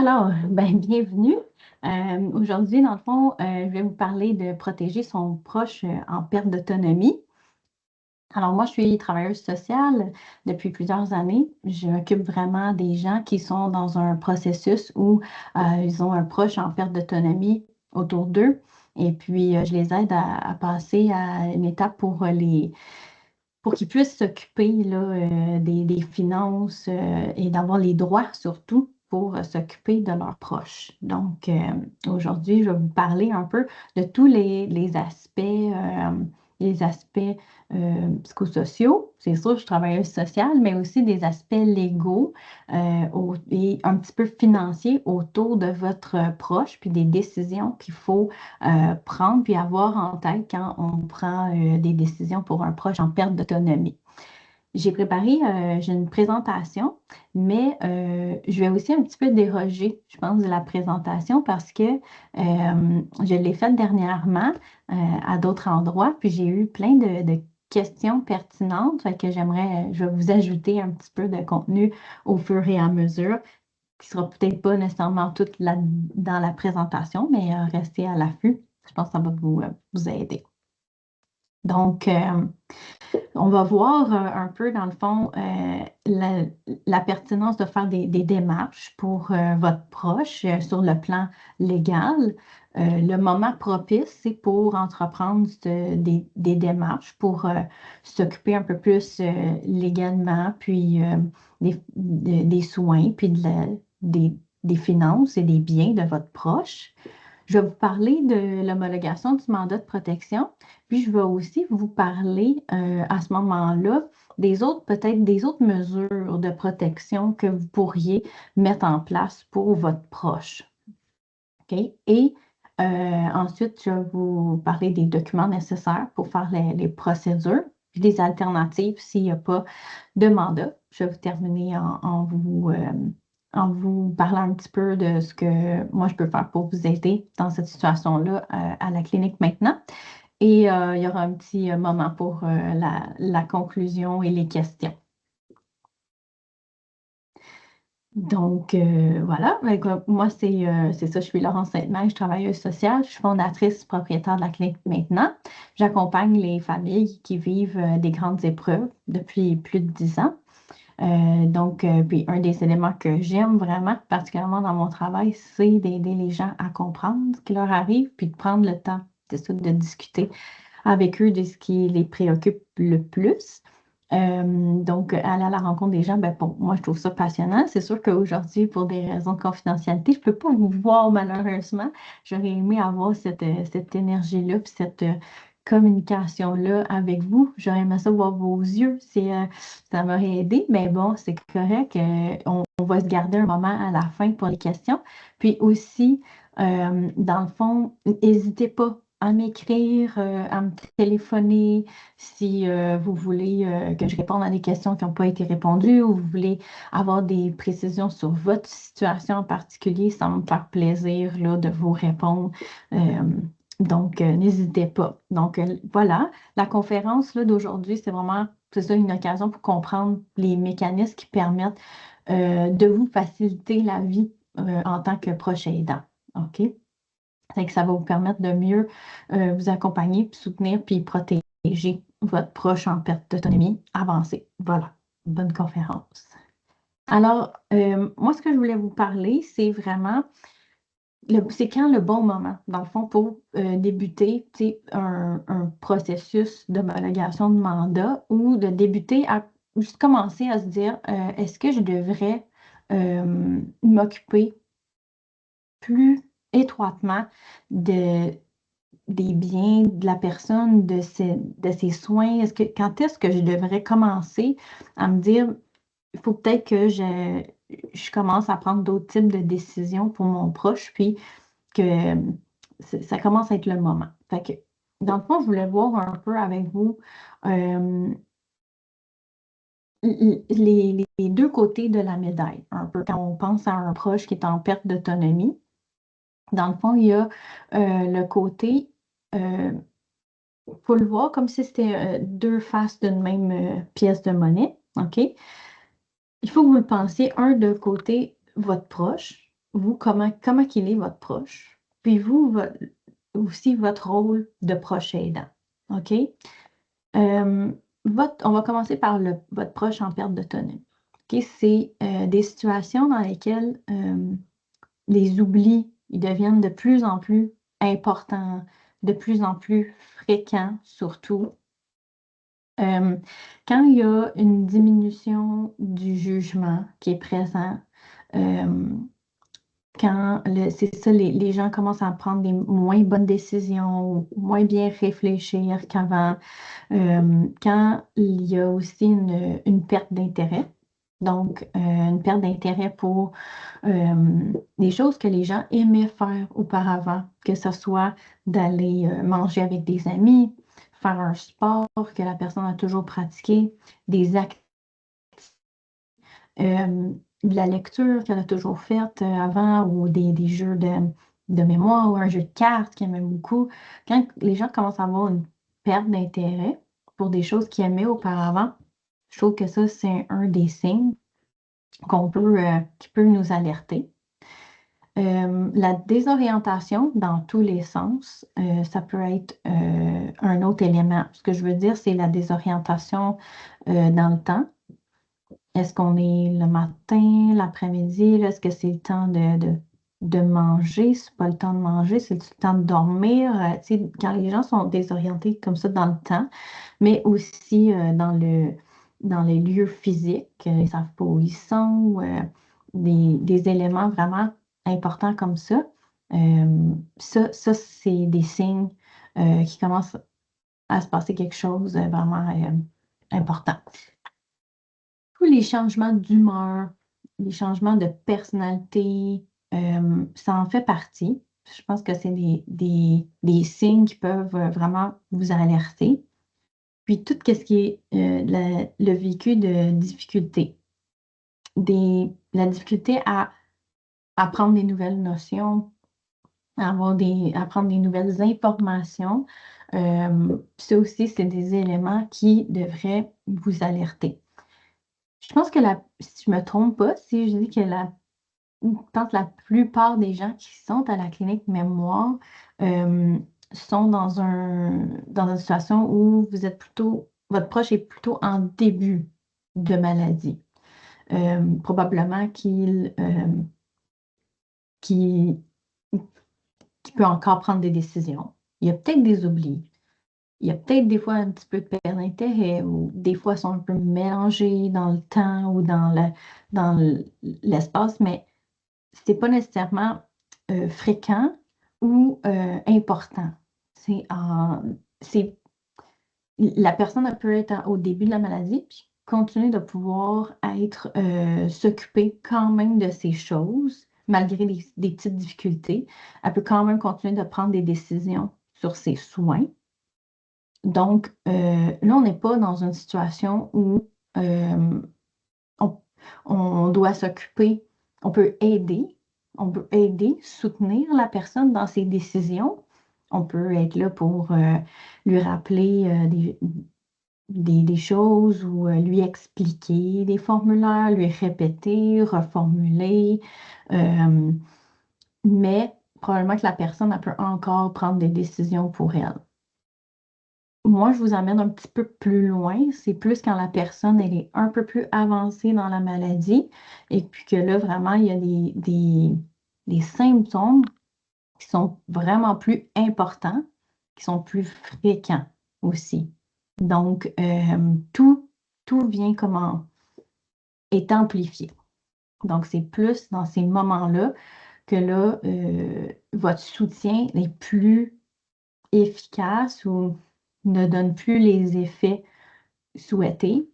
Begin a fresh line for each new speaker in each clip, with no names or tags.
Alors, bienvenue. Aujourd'hui, dans le fond, je vais vous parler de protéger son proche en perte d'autonomie. Alors, moi, je suis travailleuse sociale depuis plusieurs années. Je m'occupe vraiment des gens qui sont dans un processus où ils ont un proche en perte d'autonomie autour d'eux. Et puis, je les aide à passer à une étape pour qu'ils puissent s'occuper là, des finances et d'avoir les droits surtout pour s'occuper de leurs proches. Donc, aujourd'hui, je vais vous parler un peu de tous les aspects psychosociaux. C'est sûr, je suis travailleuse sociale, mais aussi des aspects légaux et un petit peu financiers autour de votre proche, puis des décisions qu'il faut prendre puis avoir en tête quand on prend des décisions pour un proche en perte d'autonomie. J'ai une présentation, mais je vais aussi un petit peu déroger, je pense, de la présentation parce que je l'ai faite dernièrement à d'autres endroits, puis j'ai eu plein de questions pertinentes, fait que je vais vous ajouter un petit peu de contenu au fur et à mesure qui sera peut-être pas nécessairement toute dans la présentation, mais restez à l'affût. Je pense que ça va vous aider. Donc, on va voir un peu, dans le fond, la pertinence de faire des démarches pour votre proche sur le plan légal. Le moment propice, c'est pour entreprendre des démarches pour s'occuper un peu plus légalement, puis des soins, puis des finances et des biens de votre proche. Je vais vous parler de l'homologation du mandat de protection, puis je vais aussi vous parler à ce moment-là peut-être des autres mesures de protection que vous pourriez mettre en place pour votre proche. OK? Et ensuite, je vais vous parler des documents nécessaires pour faire les procédures, puis des alternatives s'il n'y a pas de mandat. Je vais vous terminer en vous parlant un petit peu de ce que moi je peux faire pour vous aider dans cette situation-là à la clinique maintenant. Et il y aura un petit moment pour la conclusion et les questions. Donc, voilà. Moi, c'est ça, je suis Laurence Sainte-Mère, je suis travailleuse sociale, je suis fondatrice propriétaire de la clinique maintenant. J'accompagne les familles qui vivent des grandes épreuves depuis plus de 10 ans. Puis un des éléments que j'aime vraiment, particulièrement dans mon travail, c'est d'aider les gens à comprendre ce qui leur arrive, puis de prendre le temps, c'est ça, de discuter avec eux de ce qui les préoccupe le plus. Aller à la rencontre des gens, bon, moi, je trouve ça passionnant. C'est sûr qu'aujourd'hui, pour des raisons de confidentialité, je ne peux pas vous voir malheureusement. J'aurais aimé avoir cette énergie-là, puis cette communication-là avec vous. J'aurais aimé ça voir vos yeux. Ça m'aurait aidé, mais bon, c'est correct. On va se garder un moment à la fin pour les questions. Puis aussi, dans le fond, n'hésitez pas à m'écrire, à me téléphoner si vous voulez que je réponde à des questions qui n'ont pas été répondues ou vous voulez avoir des précisions sur votre situation en particulier, ça va me faire plaisir là, de vous répondre. N'hésitez pas. Donc, voilà, la conférence là, d'aujourd'hui, c'est ça, une occasion pour comprendre les mécanismes qui permettent de vous faciliter la vie en tant que proche aidant. OK? C'est que ça va vous permettre de mieux vous accompagner, puis soutenir, puis protéger votre proche en perte d'autonomie avancée. Voilà, bonne conférence. Alors, moi, ce que je voulais vous parler, c'est vraiment, c'est quand le bon moment, dans le fond, pour débuter un processus d'homologation de mandat ou de débuter à juste commencer à se dire, est-ce que je devrais m'occuper plus étroitement de, des biens de la personne, de ses soins? Quand est-ce que je devrais commencer à me dire, il faut peut-être que je commence à prendre d'autres types de décisions pour mon proche, puis que ça commence à être le moment. Fait que, dans le fond, je voulais voir un peu avec vous euh, les deux côtés de la médaille, un peu quand on pense à un proche qui est en perte d'autonomie. Dans le fond, il y a le côté, il faut le voir comme si c'était deux faces d'une même pièce de monnaie, OK? Il faut que vous le pensiez, un de côté, votre proche, vous, comment qu'il est votre proche, puis vous, aussi votre rôle de proche aidant. OK? Euh, on va commencer par votre proche en perte d'autonomie. OK? C'est des situations dans lesquelles les oublis, ils deviennent de plus en plus importants, de plus en plus fréquents, surtout. Quand il y a une diminution du jugement qui est présent, euh, quand c'est ça, les gens commencent à prendre des moins bonnes décisions, ou moins bien réfléchir qu'avant, quand il y a aussi une perte d'intérêt. Donc, une perte d'intérêt pour des choses que les gens aimaient faire auparavant, que ce soit d'aller manger avec des amis, faire un sport que la personne a toujours pratiqué, des actes, de la lecture qu'elle a toujours faite avant, ou des jeux de mémoire, ou un jeu de cartes qu'elle aimait beaucoup. Quand les gens commencent à avoir une perte d'intérêt pour des choses qu'ils aimaient auparavant, je trouve que ça, c'est un des signes qui peut nous alerter. La désorientation dans tous les sens, ça peut être un autre élément. Ce que je veux dire, c'est la désorientation dans le temps. Est-ce qu'on est le matin, l'après-midi? Est-ce que c'est le temps de manger? C'est pas le temps de manger, c'est le temps de dormir. Tu sais, quand les gens sont désorientés comme ça dans le temps, mais aussi dans les lieux physiques, ils ne savent pas où ils sont, des éléments vraiment importants comme ça. Ça, c'est des signes qui commencent à se passer quelque chose vraiment important. Tous les changements d'humeur, les changements de personnalité, ça en fait partie. Je pense que c'est des signes qui peuvent vraiment vous alerter. Puis tout ce qui est le vécu de difficulté. La difficulté à apprendre des nouvelles notions, à prendre des nouvelles informations. Ça aussi, c'est des éléments qui devraient vous alerter. Je pense que si je me trompe pas, si je dis que je pense que la plupart des gens qui sont à la clinique mémoire sont dans une situation où votre proche est plutôt en début de maladie. Probablement qu'il peut encore prendre des décisions. Il y a peut-être des oublis. Il y a peut-être des fois un petit peu de perte d'intérêt, ou des fois ils sont un peu mélangés dans le temps ou dans l'espace, mais c'est pas nécessairement fréquent ou important. C'est c'est la personne elle peut être au début de la maladie, puis continuer de pouvoir s'occuper quand même de ces choses, malgré des petites difficultés. Elle peut quand même continuer de prendre des décisions sur ses soins. Donc, là, on n'est pas dans une situation où on, on doit s'occuper, on peut aider, soutenir la personne dans ses décisions. On peut être là pour lui rappeler des choses, ou lui expliquer des formulaires, lui répéter, reformuler. euh, mais probablement que la personne elle peut encore prendre des décisions pour elle. Moi, je vous amène un petit peu plus loin. C'est plus quand la personne elle est un peu plus avancée dans la maladie, et puis que là, vraiment, il y a des symptômes qui sont vraiment plus importants, qui sont plus fréquents aussi. Donc, tout vient est amplifié. Donc, c'est plus dans ces moments-là que là, votre soutien est plus efficace, ou ne donne plus les effets souhaités.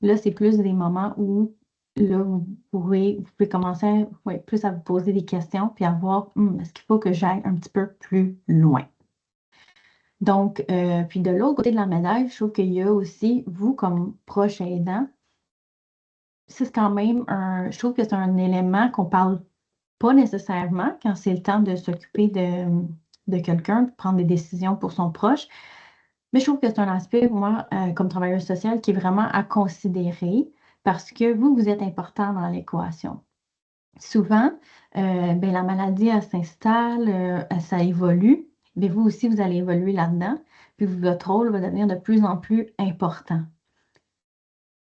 Là, c'est plus des moments où là, vous pouvez commencer plus à vous poser des questions, puis à voir, est-ce qu'il faut que j'aille un petit peu plus loin? Donc, puis de l'autre côté de la médaille, je trouve qu'il y a aussi, vous comme proche aidant, c'est quand même je trouve que c'est un élément qu'on parle pas nécessairement quand c'est le temps de s'occuper de quelqu'un, de prendre des décisions pour son proche. Mais je trouve que c'est un aspect, moi, comme travailleuse sociale, qui est vraiment à considérer, parce que vous êtes important dans l'équation. souvent, ben, la maladie, elle s'installe, ça évolue, mais vous aussi, vous allez évoluer là-dedans, puis votre rôle va devenir de plus en plus important.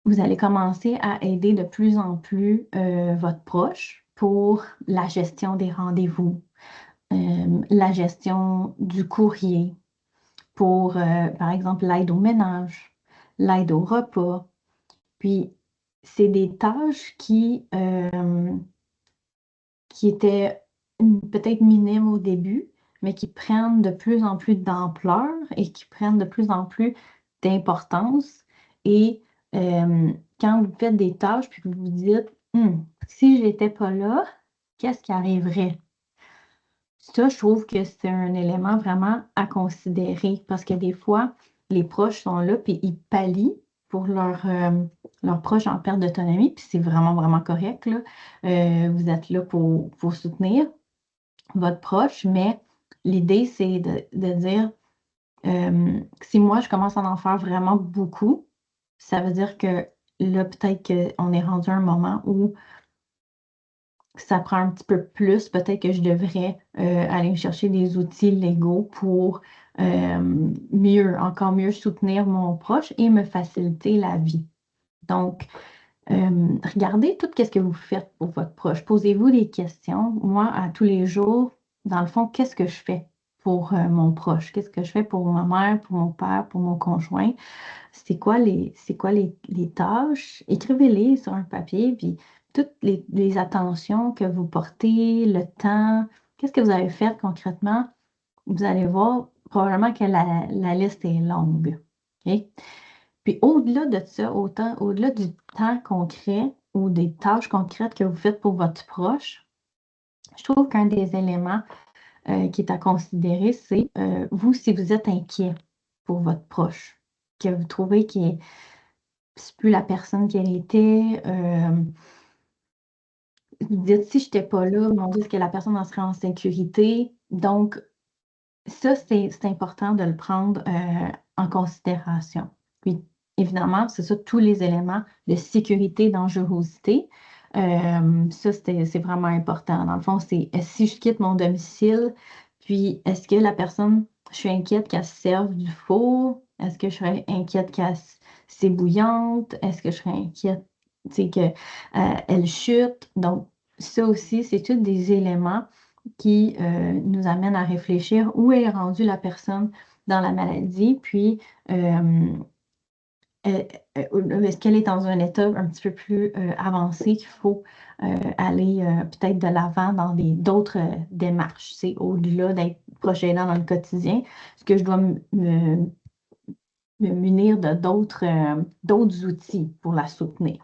Vous allez commencer à aider de plus en plus votre proche pour la gestion des rendez-vous, la gestion du courrier, pour, par exemple, l'aide au ménage, l'aide au repas. Puis, c'est des tâches qui étaient peut-être minimes au début, mais qui prennent de plus en plus d'ampleur et qui prennent de plus en plus d'importance. Et quand vous faites des tâches, puis que vous vous dites, si j'étais pas là, qu'est-ce qui arriverait? Ça, je trouve que c'est un élément vraiment à considérer parce que des fois, les proches sont là, puis ils pallient pour leurs proches en perte d'autonomie, puis c'est vraiment, vraiment correct, là. Vous êtes là pour soutenir votre proche, mais l'idée, c'est de dire, si moi, je commence à en faire vraiment beaucoup, ça veut dire que là, peut-être qu'on est rendu à un moment où ça prend un petit peu plus. Peut-être que je devrais aller me chercher des outils légaux pour encore mieux soutenir mon proche et me faciliter la vie. Donc, regardez tout ce que vous faites pour votre proche. Posez-vous des questions. Moi, à tous les jours, dans le fond, qu'est-ce que je fais pour mon proche? Qu'est-ce que je fais pour ma mère, pour mon père, pour mon conjoint? C'est quoi les tâches? Écrivez-les sur un papier, puis toutes les attentions que vous portez, le temps, qu'est-ce que vous avez fait concrètement? Vous allez voir probablement que la liste est longue. OK? Puis au-delà de ça, au-delà du temps concret ou des tâches concrètes que vous faites pour votre proche, je trouve qu'un des éléments qui est à considérer, c'est vous, si vous êtes inquiet pour votre proche, que vous trouvez qu'il est c'est plus la personne qu'elle était. Vous dites, si je n'étais pas là, mon Dieu, est-ce que la personne en serait en sécurité? Donc, ça, c'est important de le prendre en considération. Puis, évidemment, c'est ça, tous les éléments de sécurité, dangerosité. Ça, c'est vraiment important. Dans le fond, c'est si je quitte mon domicile, puis est-ce que la personne, je suis inquiète qu'elle se serve du four? Est-ce que je serais inquiète qu'elle s'ébouillante? Est-ce que je serais inquiète, tu sais, qu'elle chute? Donc, ça aussi, c'est tous des éléments qui nous amènent à réfléchir où est rendue la personne dans la maladie, puis est-ce qu'elle est dans un état un petit peu plus avancé qu'il faut aller peut-être de l'avant dans d'autres démarches. C'est au-delà d'être proche aidant dans le quotidien, est-ce que je dois me munir de d'autres outils pour la soutenir.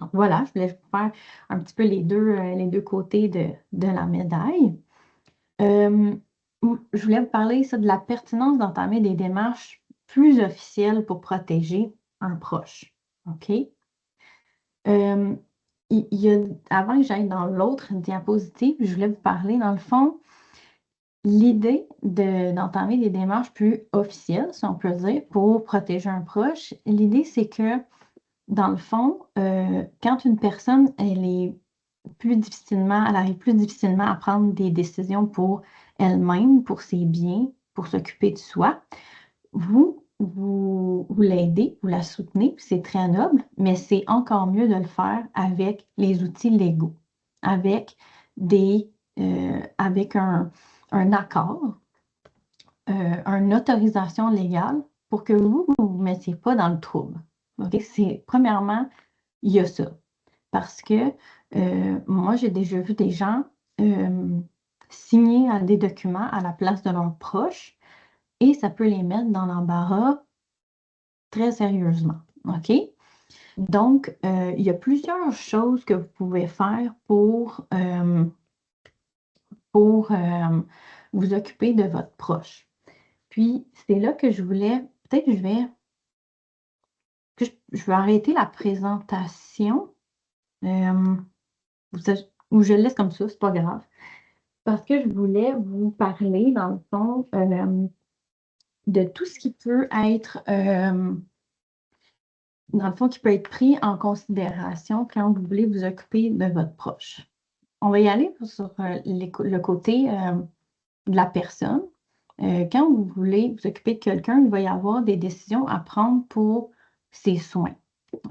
Donc voilà, je voulais vous faire un petit peu les deux côtés de la médaille. Euh, je voulais vous parler ça, de la pertinence d'entamer des démarches plus officielles pour protéger un proche. OK? Euh, avant que j'aille dans l'autre diapositive, je voulais vous parler, dans le fond, l'idée d'entamer des démarches plus officielles, si on peut dire, pour protéger un proche. L'idée, c'est que, dans le fond, quand une personne, elle arrive plus difficilement à prendre des décisions pour elle-même, pour ses biens, pour s'occuper de soi, vous l'aidez, vous la soutenez, puis c'est très noble, mais c'est encore mieux de le faire avec les outils légaux, avec avec un accord, une autorisation légale pour que vous ne vous mettiez pas dans le trouble. OK? Premièrement, il y a ça. Parce que moi, j'ai déjà vu des gens signer des documents à la place de leurs proches et ça peut les mettre dans l'embarras très sérieusement. OK? Donc, il y a plusieurs choses que vous pouvez faire pour vous occuper de votre proche. Puis, c'est là que je voulais, peut-être je vais arrêter la présentation euh, ou je le laisse comme ça, c'est pas grave. Parce que je voulais vous parler, dans le fond, de tout ce qui peut être, dans le fond, qui peut être pris en considération quand vous voulez vous occuper de votre proche. on va y aller sur le côté de la personne. Quand vous voulez vous occuper de quelqu'un, il va y avoir des décisions à prendre pour ses soins.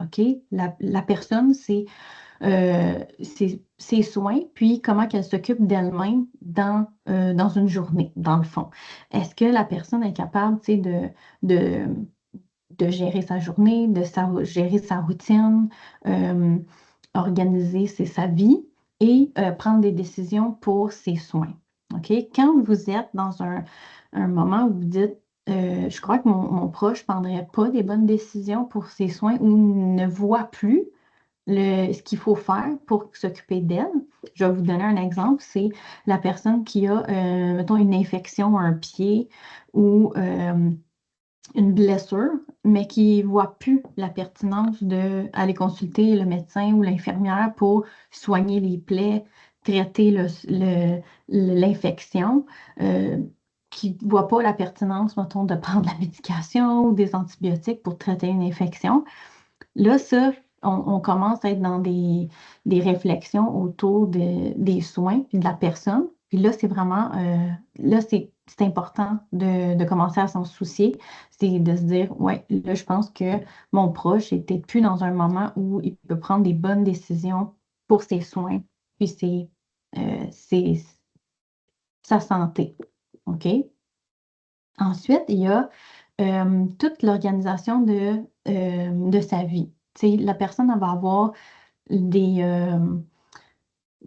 OK? La personne, c'est ses soins, puis comment qu'elle s'occupe d'elle-même dans une journée, dans le fond. Est-ce que la personne est capable, tu sais, de, de gérer sa journée, gérer sa routine, euh, organiser sa vie et prendre des décisions pour ses soins. OK? Quand vous êtes dans un moment où vous dites, je crois que mon proche ne prendrait pas des bonnes décisions pour ses soins ou ne voit plus ce qu'il faut faire pour s'occuper d'elle. Je vais vous donner un exemple. C'est la personne qui a, mettons, une infection à un pied ou une blessure, mais qui ne voit plus la pertinence d'aller consulter le médecin ou l'infirmière pour soigner les plaies, traiter l'infection, qui ne voit pas la pertinence, mettons, de prendre la médication ou des antibiotiques pour traiter une infection. Là, ça, on commence à être dans des réflexions autour des soins et de la personne. Puis là, c'est vraiment, là, c'est important de commencer à s'en soucier. C'est de se dire, ouais, là, je pense que mon proche est peut-être plus dans un moment où il peut prendre des bonnes décisions pour ses soins, puis sa santé. OK? Ensuite, il y a toute l'organisation de sa vie. Tu sais, la personne elle va avoir des, euh,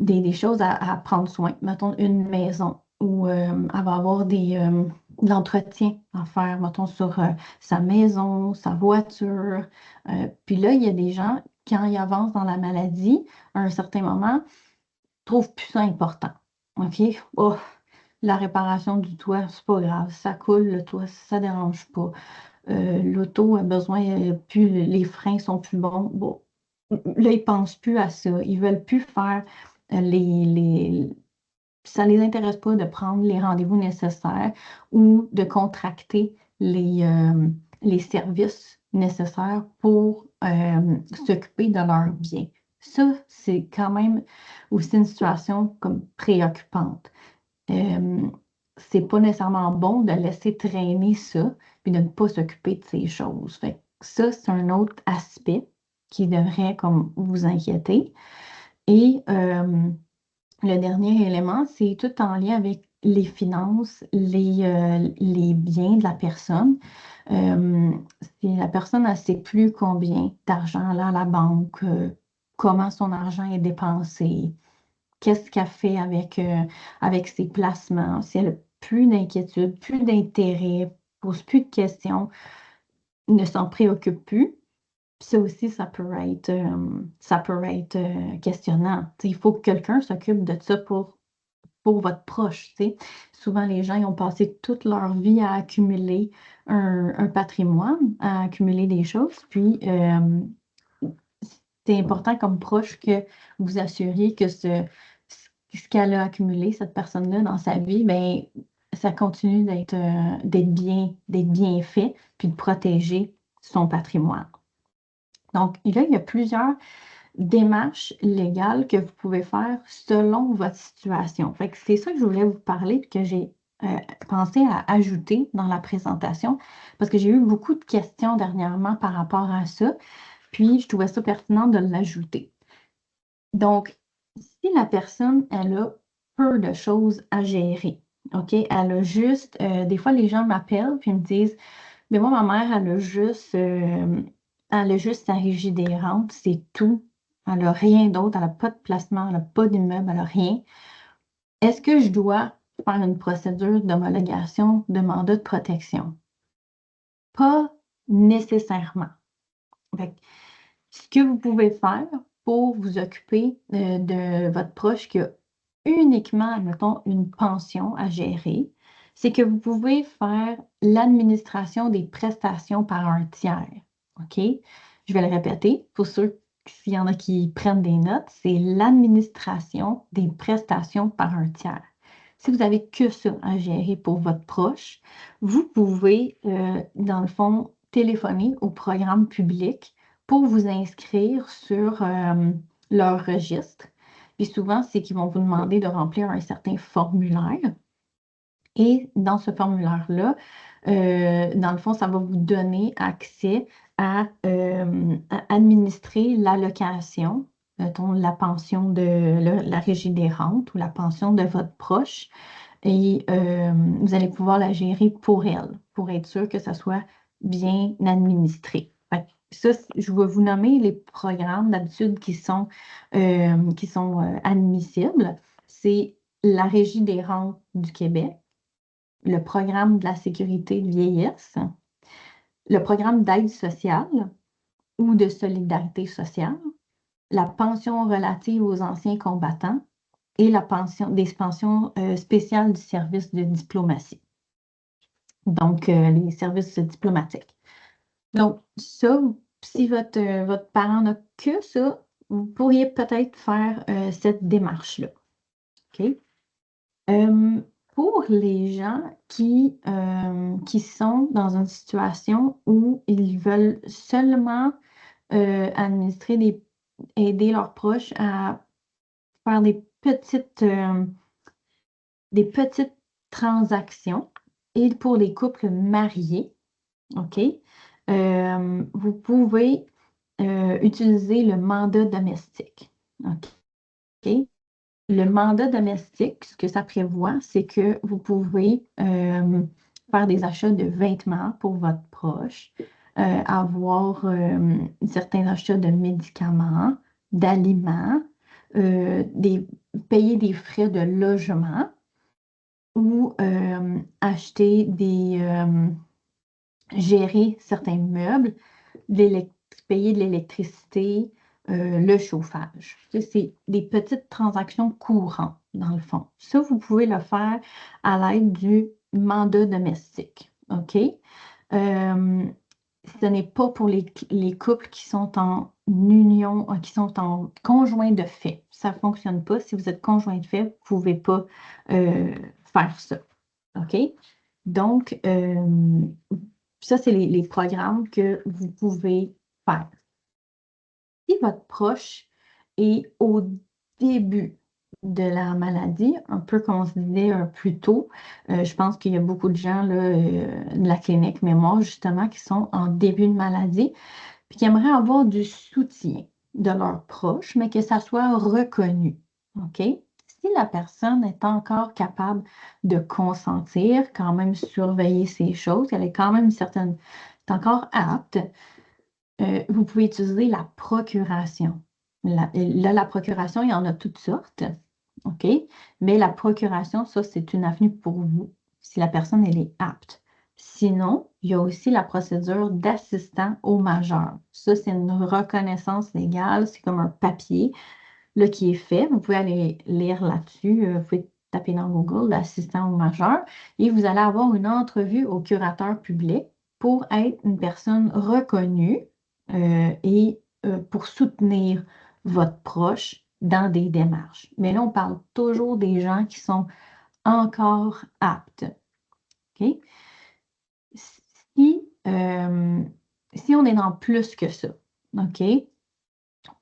des choses à prendre soin. Mettons une maison où elle va avoir de l'entretien à faire, mettons, sur sa maison, sa voiture. Puis là, il y a des gens, quand ils avancent dans la maladie, à un certain moment, trouvent plus ça important. OK? Oh, la réparation du toit, c'est pas grave. Ça coule, le toit, ça dérange pas. L'auto a besoin, plus, les freins sont plus bons. Bon, là, ils ne pensent plus à ça. Ils ne veulent plus faire ça ne les intéresse pas de prendre les rendez-vous nécessaires ou de contracter les services nécessaires pour s'occuper de leur bien. Ça, c'est quand même aussi une situation comme préoccupante. Euh, c'est pas nécessairement bon de laisser traîner ça puis de ne pas s'occuper de ces choses. Fait que ça, c'est un autre aspect qui devrait comme vous inquiéter. Et le dernier élément, c'est tout en lien avec les finances, les biens de la personne. Si la personne ne sait plus combien d'argent elle a à la banque, comment son argent est dépensé, qu'est-ce qu'elle fait avec ses placements, si elle n'a plus d'inquiétude, plus d'intérêt, pose plus de questions, ne s'en préoccupe plus. Puis ça aussi, ça peut être questionnant. Tu sais, il faut que quelqu'un s'occupe de ça pour votre proche. Tu sais. Souvent, les gens ils ont passé toute leur vie à accumuler un patrimoine, à accumuler des choses. Puis, c'est important comme proche que vous assuriez que ce qu'elle a accumulé, cette personne-là, dans sa vie, ben, ça continue d'être bien fait, puis de protéger son patrimoine. Donc, là, il y a plusieurs démarches légales que vous pouvez faire selon votre situation. Fait que c'est ça que je voulais vous parler, puis que j'ai pensé à ajouter dans la présentation, parce que j'ai eu beaucoup de questions dernièrement par rapport à ça. Puis, je trouvais ça pertinent de l'ajouter. Donc, si la personne, elle a peu de choses à gérer, OK? Elle a juste, des fois, les gens m'appellent puis me disent, mais moi, ma mère, elle a juste sa régie des rentes, c'est tout. Elle n'a rien d'autre, elle n'a pas de placement, elle n'a pas d'immeuble, elle n'a rien. Est-ce que je dois faire une procédure d'homologation de mandat de protection? Pas nécessairement. Fait que ce que vous pouvez faire pour vous occuper de votre proche qui a uniquement, admettons, une pension à gérer, c'est que vous pouvez faire l'administration des prestations par un tiers. OK? Je vais le répéter pour ceux, s'il y en a qui prennent des notes, c'est l'administration des prestations par un tiers. Si vous n'avez que ça à gérer pour votre proche, vous pouvez, dans le fond, téléphoner au programme public pour vous inscrire sur leur registre. Puis souvent, c'est qu'ils vont vous demander de remplir un certain formulaire. Et dans ce formulaire-là, dans le fond, ça va vous donner accès à administrer l'allocation, mettons, la pension de la régie des rentes ou la pension de votre proche. Et vous allez pouvoir la gérer pour elle, pour être sûr que ça soit bien administré. Fait que ça, je vais vous nommer les programmes d'habitude qui sont admissibles. C'est la Régie des rentes du Québec, le programme de la sécurité de vieillesse, le programme d'aide sociale ou de solidarité sociale, la pension relative aux anciens combattants et des pensions spéciales du service de diplomatie. Donc, les services diplomatiques. Donc, ça, si votre parent n'a que ça, vous pourriez peut-être faire cette démarche-là. OK? Pour les gens qui sont dans une situation où ils veulent seulement aider leurs proches à faire des petites transactions, et pour les couples mariés, OK, vous pouvez utiliser le mandat domestique. OK? Le mandat domestique, ce que ça prévoit, c'est que vous pouvez faire des achats de vêtements pour votre proche, avoir certains achats de médicaments, d'aliments, payer des frais de logement ou gérer certains meubles, payer de l'électricité, le chauffage. Ça, c'est des petites transactions courantes, dans le fond. Ça, vous pouvez le faire à l'aide du mandat domestique. OK? Ce n'est pas pour les couples qui sont en union, qui sont en conjoint de fait. Ça ne fonctionne pas. Si vous êtes conjoint de fait, vous ne pouvez pas faire ça. OK? Donc, ça, c'est les programmes que vous pouvez faire. Si votre proche est au début de la maladie, un peu comme on se disait plus tôt, je pense qu'il y a beaucoup de gens là, de la clinique mémoire, justement, qui sont en début de maladie, puis qui aimeraient avoir du soutien de leurs proches, mais que ça soit reconnu. OK? Si la personne est encore capable de consentir, quand même surveiller ces choses, qu'elle est quand même est encore apte, vous pouvez utiliser la procuration. La procuration, il y en a toutes sortes, OK? Mais la procuration, ça, c'est une avenue pour vous, si la personne, elle est apte. Sinon, il y a aussi la procédure d'assistant au majeur. Ça, c'est une reconnaissance légale, c'est comme un papier là, qui est fait. Vous pouvez aller lire là-dessus, vous pouvez taper dans Google l'assistant au majeur et vous allez avoir une entrevue au curateur public pour être une personne reconnue et pour soutenir votre proche dans des démarches. Mais là, on parle toujours des gens qui sont encore aptes. OK? Si on est dans plus que ça, OK?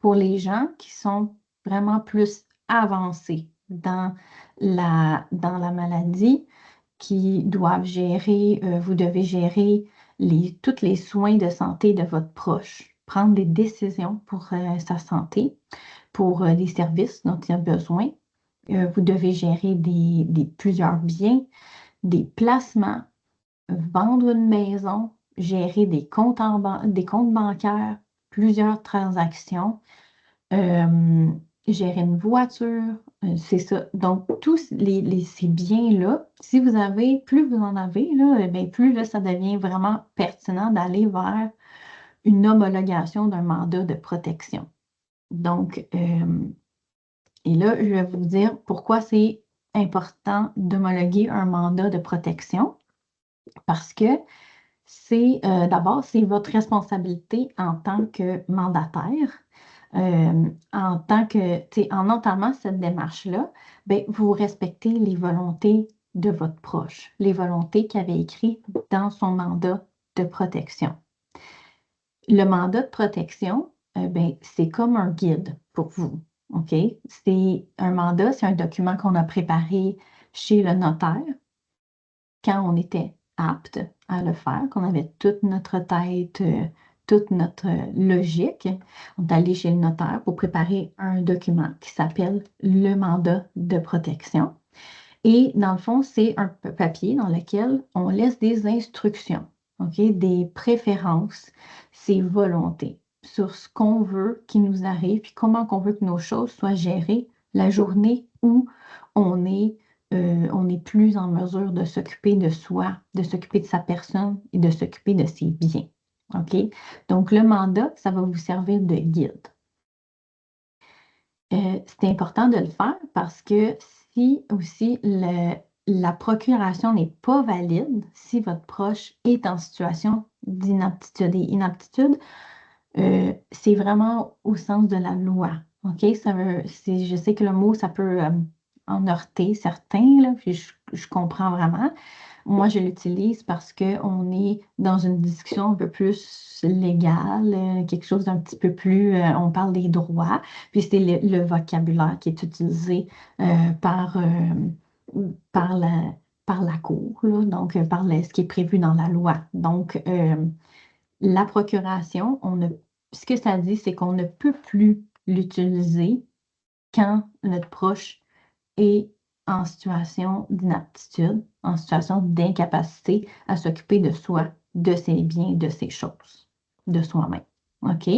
Pour les gens qui sont vraiment plus avancés dans la maladie, qui doivent gérer, vous devez gérer tous les soins de santé de votre proche, prendre des décisions pour sa santé, pour les services dont il a besoin. Vous devez gérer plusieurs biens, des placements, vendre une maison, gérer des comptes bancaires, plusieurs transactions, gérer une voiture, c'est ça. Donc, tous ces biens-là, si vous avez, plus vous en avez, là, bien, plus là, ça devient vraiment pertinent d'aller vers une homologation d'un mandat de protection. Donc, et là, je vais vous dire pourquoi c'est important d'homologuer un mandat de protection. Parce que d'abord, c'est votre responsabilité en tant que mandataire. En entamant cette démarche-là, ben, vous respectez les volontés de votre proche, les volontés qu'il avait écrites dans son mandat de protection. Le mandat de protection, ben, c'est comme un guide pour vous. OK? C'est un mandat, c'est un document qu'on a préparé chez le notaire quand on était apte à le faire, qu'on avait toute notre tête, toute notre logique. On est allé chez le notaire pour préparer un document qui s'appelle le mandat de protection. Et dans le fond, c'est un papier dans lequel on laisse des instructions, OK, des préférences, ses volontés sur ce qu'on veut qui nous arrive, puis comment on veut que nos choses soient gérées la journée où on est, on est plus en mesure de s'occuper de soi, de s'occuper de sa personne et de s'occuper de ses biens. OK? Donc, le mandat, ça va vous servir de guide. C'est important de le faire parce que si aussi la procuration n'est pas valide, si votre proche est en situation d'inaptitude, et inaptitude, c'est vraiment au sens de la loi. OK? Je sais que le mot, ça peut en heurter certains, là, puis je comprends vraiment. Moi, je l'utilise parce qu'on est dans une discussion un peu plus légale, quelque chose d'un petit peu plus, on parle des droits, puis c'est le vocabulaire qui est utilisé par, par la Cour, là, donc par ce qui est prévu dans la loi. Donc, la procuration, ce que ça dit, c'est qu'on ne peut plus l'utiliser quand notre proche est en situation d'inaptitude, en situation d'incapacité à s'occuper de soi, de ses biens, de ses choses, de soi-même. OK?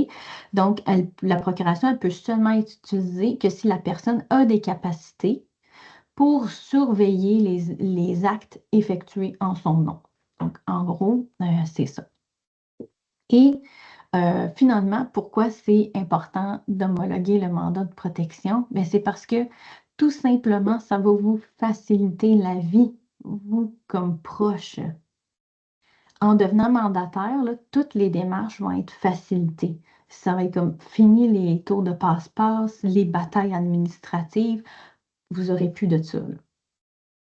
Donc, la procuration, elle peut seulement être utilisée que si la personne a des capacités pour surveiller les actes effectués en son nom. Donc, en gros, c'est ça. Et finalement, pourquoi c'est important d'homologuer le mandat de protection? Bien, c'est parce que tout simplement, ça va vous faciliter la vie, vous comme proche. En devenant mandataire, là, toutes les démarches vont être facilitées. Ça va être comme fini les tours de passe-passe, les batailles administratives. Vous n'aurez plus de ça, là.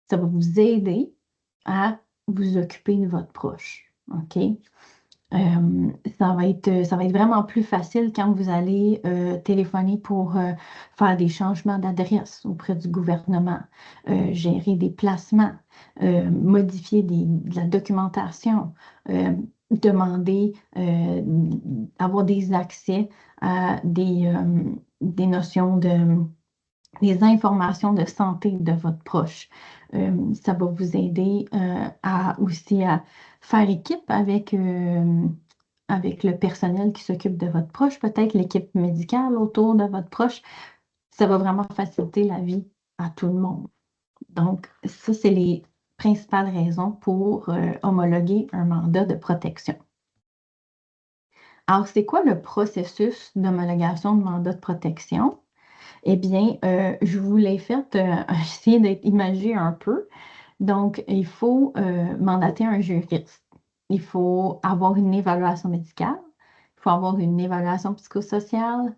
Ça va vous aider à vous occuper de votre proche. OK? Ça va être vraiment plus facile quand vous allez téléphoner pour faire des changements d'adresse auprès du gouvernement, gérer des placements, modifier de la documentation, demander, avoir des accès à des notions des informations de santé de votre proche. Ça va vous aider aussi à faire équipe avec le personnel qui s'occupe de votre proche, peut-être l'équipe médicale autour de votre proche. Ça va vraiment faciliter la vie à tout le monde. Donc, ça, c'est les principales raisons pour homologuer un mandat de protection. Alors, c'est quoi le processus d'homologation de mandat de protection? Eh bien, je vous l'ai fait, essayer d'être imagé un peu. Donc, il faut mandater un juriste. Il faut avoir une évaluation médicale. Il faut avoir une évaluation psychosociale.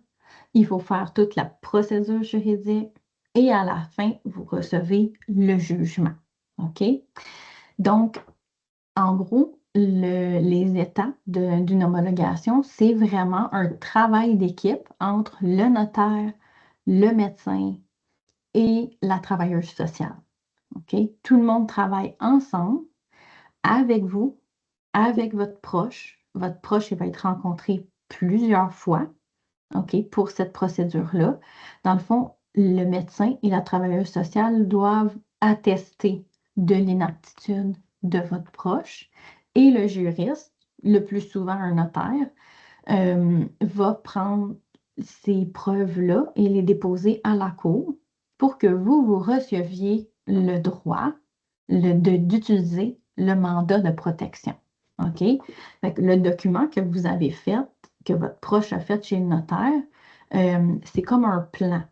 Il faut faire toute la procédure juridique. Et à la fin, vous recevez le jugement. OK? Donc, en gros, les étapes d'une homologation, c'est vraiment un travail d'équipe entre le notaire, le médecin et la travailleuse sociale. OK? Tout le monde travaille ensemble avec vous, avec votre proche. Votre proche, il va être rencontré plusieurs fois, OK, pour cette procédure-là. Dans le fond, le médecin et la travailleuse sociale doivent attester de l'inaptitude de votre proche et le juriste, le plus souvent un notaire, va prendre ces preuves-là et les déposer à la cour pour que vous receviez le droit d'utiliser le mandat de protection. OK? Fait que le document que vous avez fait, que votre proche a fait chez le notaire, c'est comme un plan.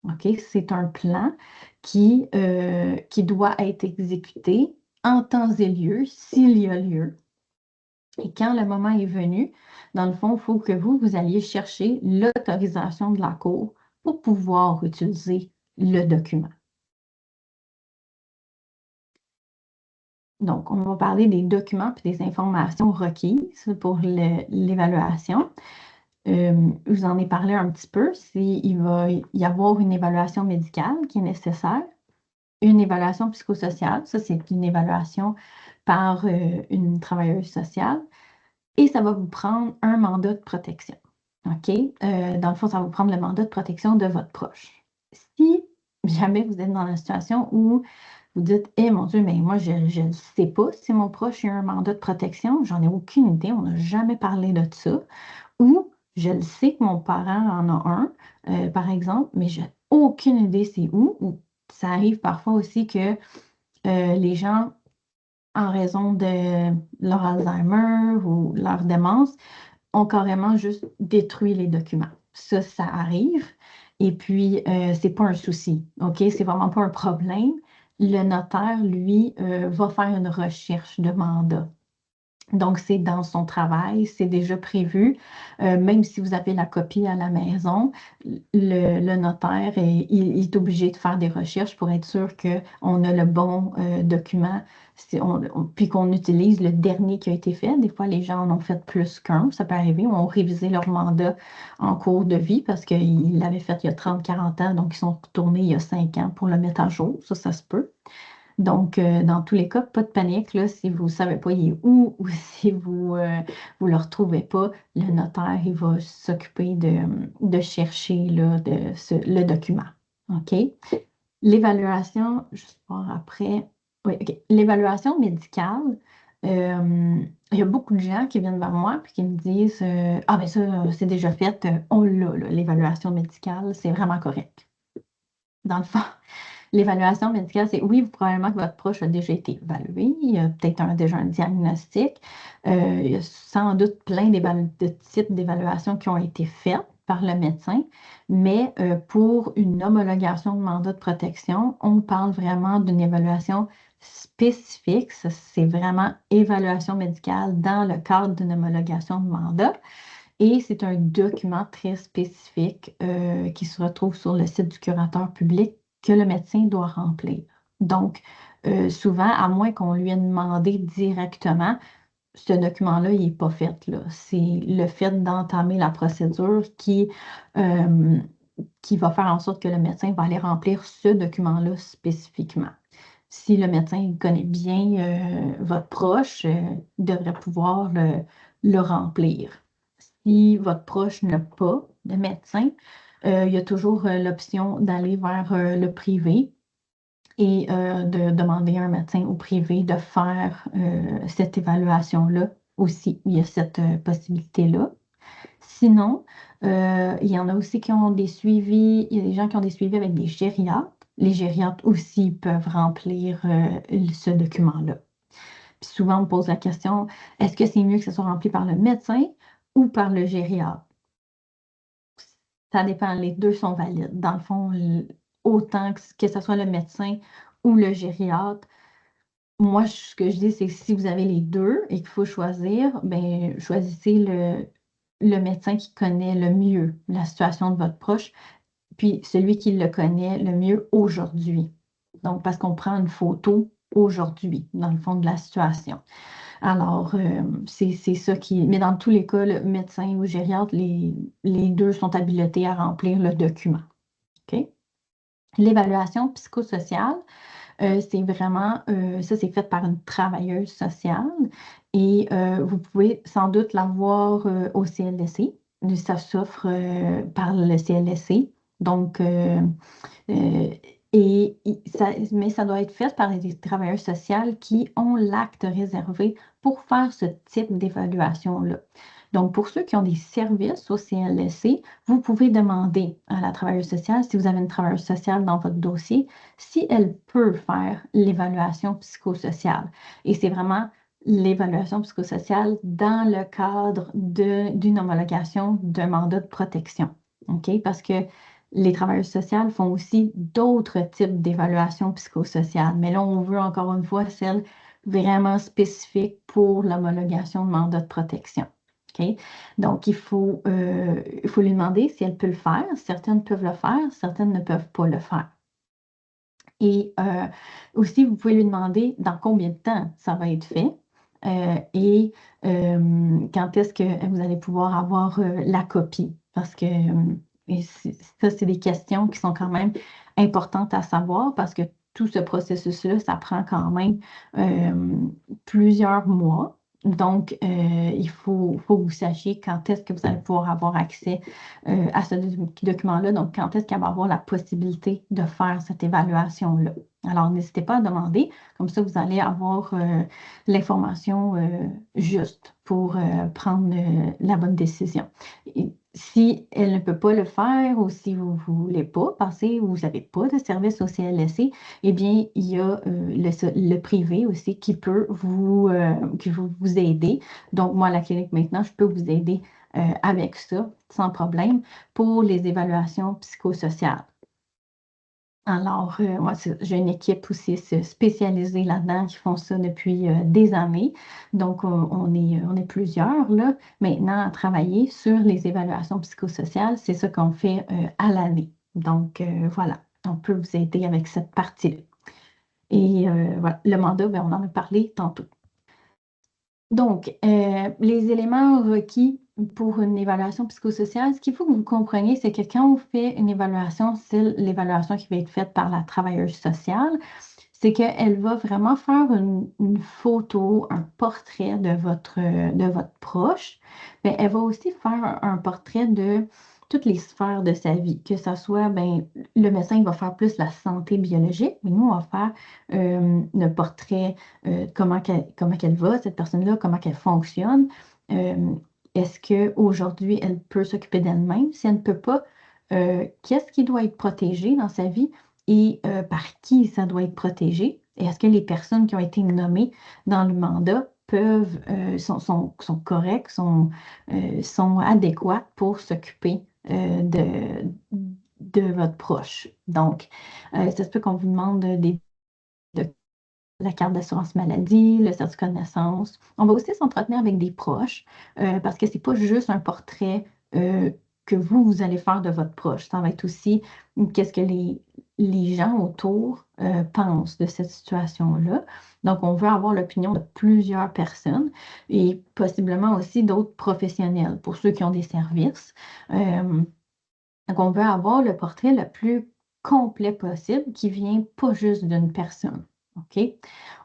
OK? C'est un plan qui doit être exécuté en temps et lieu, s'il y a lieu. Et quand le moment est venu, dans le fond, il faut que vous alliez chercher l'autorisation de la Cour pour pouvoir utiliser le document. Donc, on va parler des documents et des informations requises pour l'évaluation. je vous en ai parlé un petit peu, il va y avoir une évaluation médicale qui est nécessaire, une évaluation psychosociale, ça c'est une évaluation par une travailleuse sociale, et ça va vous prendre un mandat de protection. OK? Dans le fond, ça va vous prendre le mandat de protection de votre proche. Si jamais vous êtes dans la situation où vous dites, eh mon Dieu, mais moi, je ne sais pas si mon proche a un mandat de protection, j'en ai aucune idée, on n'a jamais parlé de ça. Ou je le sais que mon parent en a un, par exemple, mais j'ai aucune idée c'est où. Ou ça arrive parfois aussi que les gens, en raison de leur Alzheimer ou leur démence, ont carrément juste détruit les documents. Ça arrive. Et puis, c'est pas un souci, OK? C'est vraiment pas un problème. Le notaire, lui, va faire une recherche de mandat. Donc, c'est dans son travail, c'est déjà prévu. Même si vous avez la copie à la maison, le notaire il est obligé de faire des recherches pour être sûr qu'on a le bon document, puis qu'on utilise le dernier qui a été fait. Des fois, les gens en ont fait plus qu'un, ça peut arriver, ont révisé leur mandat en cours de vie parce qu'ils l'avaient fait il y a 30, 40 ans, donc ils sont retournés il y a 5 ans pour le mettre à jour. Ça se peut. Donc, dans tous les cas, pas de panique, là, si vous ne savez pas il est où ou si vous ne le retrouvez pas, le notaire, il va s'occuper de chercher là, le document. OK? L'évaluation, juste voir après. Oui, OK. L'évaluation médicale, il y a beaucoup de gens qui viennent vers moi et qui me disent ah, ben ça, c'est déjà fait, on l'a, là, l'évaluation médicale, c'est vraiment correct. Dans le fond, l'évaluation médicale, c'est oui, probablement que votre proche a déjà été évalué, il y a peut-être déjà un diagnostic, il y a sans doute plein de types d'évaluations qui ont été faites par le médecin, mais pour une homologation de mandat de protection, on parle vraiment d'une évaluation spécifique. Ça, c'est vraiment évaluation médicale dans le cadre d'une homologation de mandat. Et c'est un document très spécifique qui se retrouve sur le site du curateur public que le médecin doit remplir. Donc, souvent, à moins qu'on lui ait demandé directement, ce document-là, il n'est pas fait, là. C'est le fait d'entamer la procédure euh, qui va faire en sorte que le médecin va aller remplir ce document-là spécifiquement. Si le médecin connaît bien votre proche, il devrait pouvoir le remplir. Si votre proche n'a pas de médecin, il y a toujours l'option d'aller vers le privé et de demander à un médecin au privé de faire cette évaluation-là aussi. Il y a cette possibilité-là. Sinon, il y en a aussi qui ont des suivis, il y a des gens qui ont des suivis avec des gériatres. Les gériatres aussi peuvent remplir ce document-là. Puis souvent, on me pose la question, est-ce que c'est mieux que ce soit rempli par le médecin ou par le gériatre? Ça dépend, les deux sont valides. Dans le fond, autant que ce soit le médecin ou le gériatre, moi, ce que je dis, c'est que si vous avez les deux et qu'il faut choisir, ben, choisissez le médecin qui connaît le mieux la situation de votre proche, puis celui qui le connaît le mieux aujourd'hui. Donc, parce qu'on prend une photo aujourd'hui, dans le fond de la situation. Alors, c'est ça qui. Mais dans tous les cas, le médecin ou gériatre, les deux sont habilités à remplir le document. OK? L'évaluation psychosociale, c'est vraiment, ça c'est fait par une travailleuse sociale et vous pouvez sans doute l'avoir au CLSC. Ça s'offre par le CLSC. Donc, euh, mais ça doit être fait par des travailleurs sociaux qui ont l'acte réservé pour faire ce type d'évaluation-là. Donc, pour ceux qui ont des services au CLSC, vous pouvez demander à la travailleuse sociale, si vous avez une travailleuse sociale dans votre dossier, si elle peut faire l'évaluation psychosociale. Et c'est vraiment l'évaluation psychosociale dans le cadre d'une homologation d'un mandat de protection. OK? Parce que les travailleurs sociaux font aussi d'autres types d'évaluations psychosociales. Mais là, on veut encore une fois celle vraiment spécifique pour l'homologation de mandat de protection. OK? Donc, il faut lui demander si elle peut le faire. Certaines peuvent le faire, certaines ne peuvent pas le faire. Et aussi, vous pouvez lui demander dans combien de temps ça va être fait. et quand est-ce que vous allez pouvoir avoir la copie? Parce que ça, c'est des questions qui sont quand même importantes à savoir parce que tout ce processus-là, ça prend quand même plusieurs mois. Donc, il faut que vous sachiez quand est-ce que vous allez pouvoir avoir accès à ce document-là. Donc, quand est-ce qu'il va y avoir la possibilité de faire cette évaluation-là. Alors, n'hésitez pas à demander. Comme ça, vous allez avoir l'information juste pour prendre la bonne décision. Et si elle ne peut pas le faire ou si vous ne voulez pas passer ou vous n'avez pas de service au CLSC, eh bien, il y a le privé aussi qui peut vous aider. Donc, moi, à la clinique maintenant, je peux vous aider avec ça, sans problème, pour les évaluations psychosociales. Alors, moi, j'ai une équipe aussi spécialisée là-dedans qui font ça depuis des années. Donc, on est plusieurs là, maintenant à travailler sur les évaluations psychosociales. C'est ça qu'on fait à l'année. Donc, voilà, on peut vous aider avec cette partie-là. Et voilà, le mandat, ben, on en a parlé tantôt. Donc, les éléments requis pour une évaluation psychosociale, ce qu'il faut que vous compreniez, c'est que quand on fait une évaluation, c'est l'évaluation qui va être faite par la travailleuse sociale, c'est qu'elle va vraiment faire une photo, un portrait de votre proche, mais elle va aussi faire un portrait de toutes les sphères de sa vie, que ce soit, ben, le médecin va faire plus la santé biologique, mais nous, on va faire le portrait, comment qu'elle va, cette personne-là, comment qu'elle fonctionne. Euh, Est-ce qu'aujourd'hui, elle peut s'occuper d'elle-même? Si elle ne peut pas, qu'est-ce qui doit être protégé dans sa vie et par qui ça doit être protégé? Et est-ce que les personnes qui ont été nommées dans le mandat sont correctes, sont adéquates pour s'occuper de votre proche? Donc, ça se peut qu'on vous demande de la carte d'assurance maladie, le certificat de naissance. On va aussi s'entretenir avec des proches parce que c'est pas juste un portrait que vous allez faire de votre proche. Ça va être aussi qu'est-ce que les gens autour pensent de cette situation-là. Donc, on veut avoir l'opinion de plusieurs personnes et possiblement aussi d'autres professionnels pour ceux qui ont des services. Donc, on veut avoir le portrait le plus complet possible qui vient pas juste d'une personne. OK?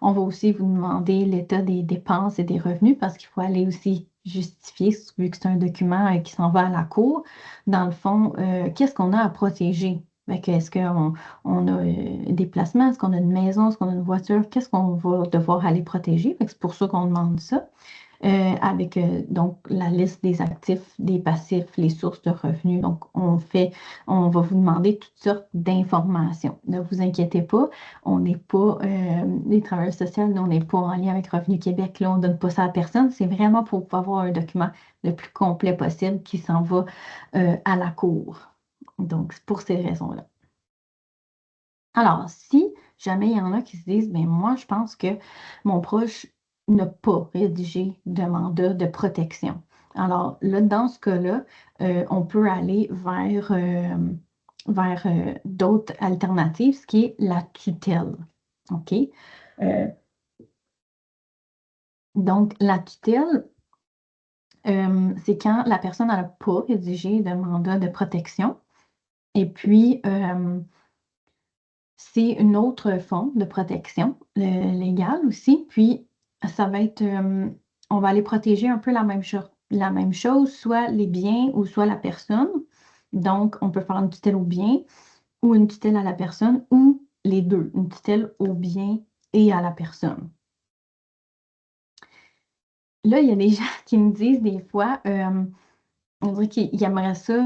On va aussi vous demander l'état des dépenses et des revenus parce qu'il faut aller aussi justifier, vu que c'est un document qui s'en va à la cour, dans le fond, qu'est-ce qu'on a à protéger? Est-ce qu'on a des placements? Est-ce qu'on a une maison? Est-ce qu'on a une voiture? Qu'est-ce qu'on va devoir aller protéger? C'est pour ça qu'on demande ça avec donc la liste des actifs, des passifs, les sources de revenus. Donc, on va vous demander toutes sortes d'informations. Ne vous inquiétez pas, on n'est pas, les travailleurs sociaux, nous, on n'est pas en lien avec Revenu Québec, là, on ne donne pas ça à personne. C'est vraiment pour avoir un document le plus complet possible qui s'en va à la cour. Donc, c'est pour ces raisons-là. Alors, si jamais il y en a qui se disent, ben moi, je pense que mon proche n'a pas rédigé de mandat de protection. Alors là, dans ce cas-là, on peut aller vers d'autres alternatives, ce qui est la tutelle. OK? Euh, donc, la tutelle, c'est quand la personne n'a pas rédigé de mandat de protection. Et puis, c'est une autre forme de protection légale aussi. Puis, ça va être, on va aller protéger un peu la même chose, soit les biens ou soit la personne. Donc, on peut faire une tutelle au bien ou une tutelle à la personne ou les deux, une tutelle au bien et à la personne. Là, il y a des gens qui me disent des fois, on dirait qu'ils aimeraient ça.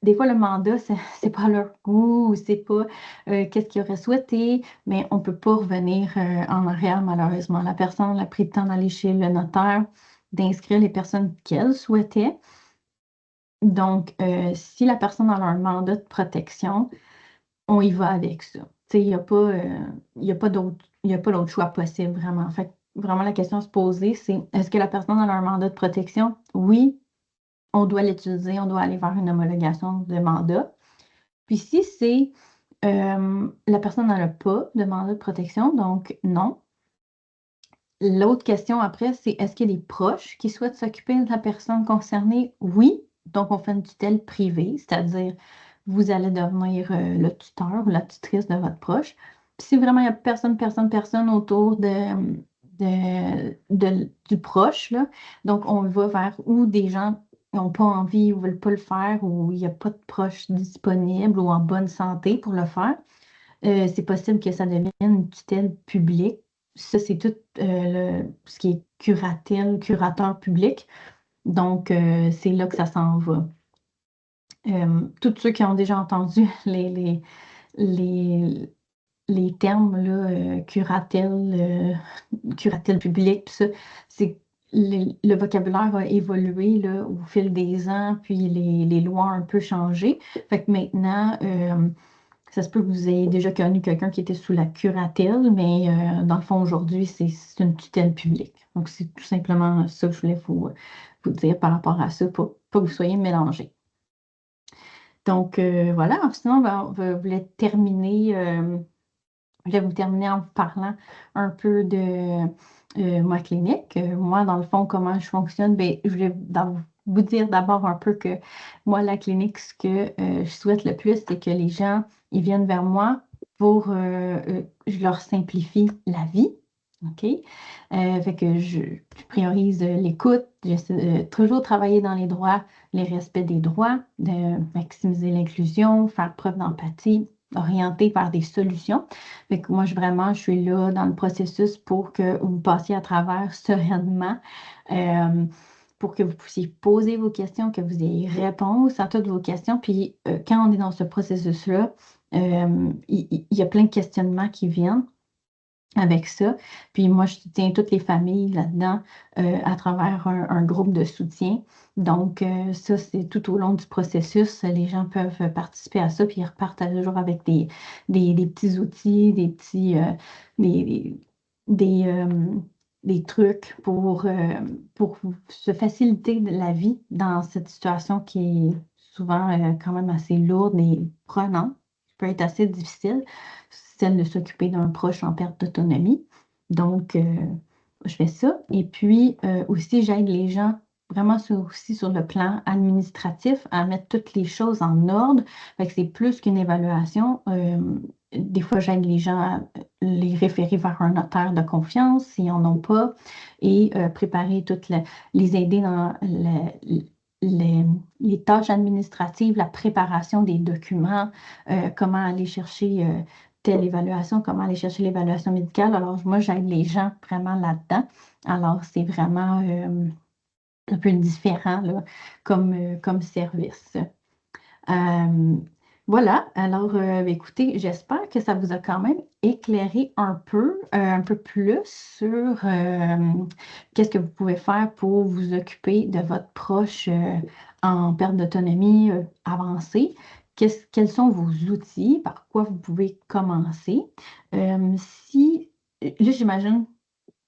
Des fois, le mandat, c'est pas leur goût, ou c'est pas qu'est-ce qu'ils auraient souhaité, mais on peut pas revenir en arrière, malheureusement. La personne a pris le temps d'aller chez le notaire, d'inscrire les personnes qu'elle souhaitait. Donc, si la personne a un mandat de protection, on y va avec ça. Tu sais, il y a pas d'autre choix possible, vraiment. Fait que vraiment, la question à se poser, c'est est-ce que la personne a un mandat de protection? Oui, on doit l'utiliser, on doit aller vers une homologation de mandat. Puis si c'est la personne n'a pas de mandat de protection, donc non, L'autre question après, c'est est-ce qu'il y a des proches qui souhaitent s'occuper de la personne concernée? Oui. Donc, on fait une tutelle privée, c'est-à-dire vous allez devenir le tuteur ou la tutrice de votre proche. Puis si vraiment il n'y a personne autour du proche, là, donc on va vers où des gens n'ont pas envie ou ne veulent pas le faire ou il n'y a pas de proche disponible ou en bonne santé pour le faire. C'est possible que ça devienne une tutelle publique. Ça, c'est tout ce qui est curatelle, curateur public. Donc, c'est là que ça s'en va. Tous ceux qui ont déjà entendu les, les termes là, curatelle publique, tout ça, c'est le vocabulaire a évolué là, au fil des ans, puis les lois ont un peu changé. Fait que maintenant, ça se peut que vous ayez déjà connu quelqu'un qui était sous la curatelle, mais dans le fond, aujourd'hui, c'est une tutelle publique. Donc, c'est tout simplement ça que je voulais vous dire par rapport à ça, pour pas que vous soyez mélangés. Donc, voilà. Sinon, je voulais terminer, je vais vous terminer en vous parlant un peu de ma clinique. Moi, dans le fond, comment je fonctionne, ben, je voulais vous dire d'abord un peu que moi, la clinique, ce que je souhaite le plus, c'est que les gens, ils viennent vers moi pour, je leur simplifie la vie. OK? Fait que je priorise l'écoute, j'essaie de toujours travailler dans les droits, les respects des droits, de maximiser l'inclusion, faire preuve d'empathie, orienter vers des solutions. Fait que moi, je suis là dans le processus pour que vous passiez à travers sereinement, euh, pour que vous puissiez poser vos questions, que vous ayez réponse à toutes vos questions. Puis, quand on est dans ce processus-là, il y a plein de questionnements qui viennent avec ça. Puis moi, je soutiens toutes les familles là-dedans à travers un groupe de soutien. Donc, ça, c'est tout au long du processus. Les gens peuvent participer à ça, puis ils repartent toujours avec des petits outils, des, des, euh, des trucs pour se faciliter la vie dans cette situation qui est souvent quand même assez lourde et prenante, qui peut être assez difficile, celle de s'occuper d'un proche en perte d'autonomie. Donc, je fais ça. Et puis, aussi, j'aide les gens vraiment aussi sur le plan administratif à mettre toutes les choses en ordre. Fait que c'est plus qu'une évaluation. Des fois, j'aide les gens à les référer vers un notaire de confiance s'ils n'en ont pas et préparer les aider dans les, les tâches administratives, la préparation des documents, comment aller chercher telle évaluation, comment aller chercher l'évaluation médicale. Alors, moi, j'aide les gens vraiment là-dedans. Alors, c'est vraiment un peu différent là, comme service. Euh, voilà, alors écoutez, j'espère que ça vous a quand même éclairé un peu plus sur qu'est-ce que vous pouvez faire pour vous occuper de votre proche en perte d'autonomie avancée. Quels sont vos outils, par quoi vous pouvez commencer. Si, là, j'imagine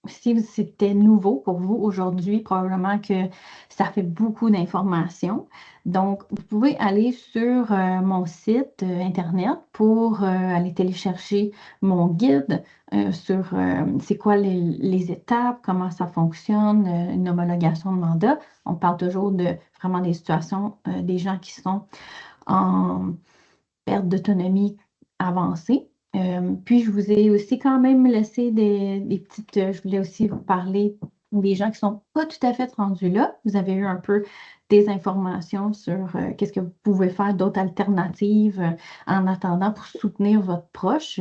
si c'était nouveau pour vous aujourd'hui, probablement que ça fait beaucoup d'informations. Donc, vous pouvez aller sur mon site Internet pour aller télécharger mon guide sur c'est quoi les étapes, comment ça fonctionne, une homologation de mandat. On parle toujours de vraiment des situations des gens qui sont en perte d'autonomie avancée. Puis, je vous ai aussi quand même laissé des petites. Je voulais aussi vous parler des gens qui ne sont pas tout à fait rendus là. Vous avez eu un peu des informations sur qu'est-ce que vous pouvez faire d'autres alternatives en attendant pour soutenir votre proche.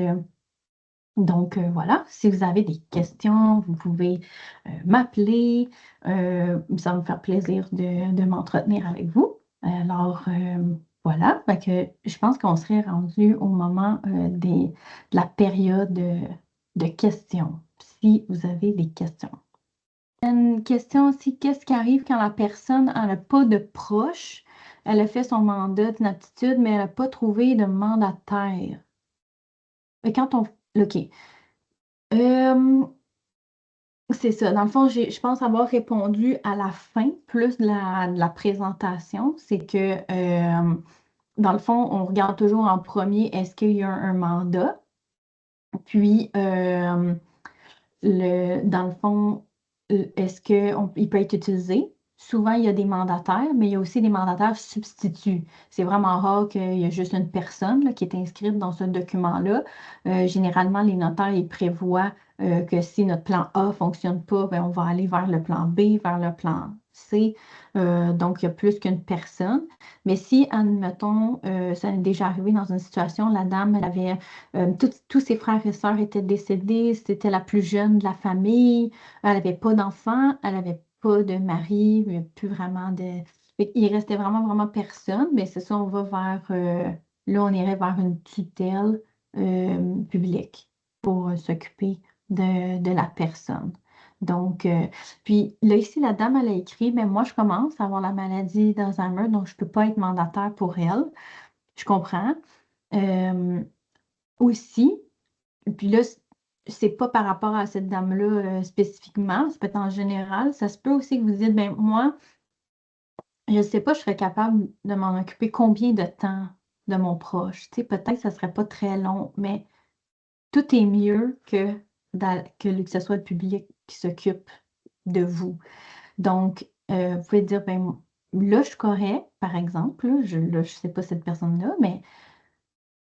Donc, voilà, si vous avez des questions, vous pouvez m'appeler. Ça va me faire plaisir de m'entretenir avec vous. Alors, voilà, fait que je pense qu'on serait rendu au moment de la période de questions, si vous avez des questions. Une question aussi, qu'est-ce qui arrive quand la personne n'a pas de proche? Elle a fait son mandat d'inaptitude, mais elle n'a pas trouvé de mandataire. Et quand on... OK. Euh, C'est ça. Dans le fond, je pense avoir répondu à la fin, plus de la présentation. C'est que, dans le fond, on regarde toujours en premier, est-ce qu'il y a un mandat? Puis, dans le fond, est-ce qu'il peut être utilisé? Souvent, il y a des mandataires, mais il y a aussi des mandataires substituts. C'est vraiment rare qu'il y ait juste une personne là, qui est inscrite dans ce document-là. Généralement, les notaires, ils prévoient que si notre plan A ne fonctionne pas, ben, on va aller vers le plan B, vers le plan C. Donc, il y a plus qu'une personne. Mais si, admettons, ça est déjà arrivé dans une situation, la dame, elle avait tous ses frères et sœurs étaient décédés, c'était la plus jeune de la famille, elle n'avait pas d'enfants, elle n'avait pas de mari, il n'y avait plus vraiment de... Il restait vraiment, vraiment personne, mais c'est ça, on va vers... là, on irait vers une tutelle publique pour s'occuper de la personne. Donc, puis là, ici, la dame, elle a écrit, mais moi, je commence à avoir la maladie d'Alzheimer, donc je ne peux pas être mandataire pour elle. Je comprends. Euh, aussi, puis là, c'est pas par rapport à cette dame-là spécifiquement, ça peut être en général. Ça se peut aussi que vous dites, ben moi, je ne sais pas, je serais capable de m'en occuper combien de temps de mon proche. Tu sais, peut-être que ça serait pas très long, mais tout est mieux que ce soit le public qui s'occupe de vous. Donc, vous pouvez dire, ben là, je suis correct, par exemple, là, je sais pas cette personne-là, mais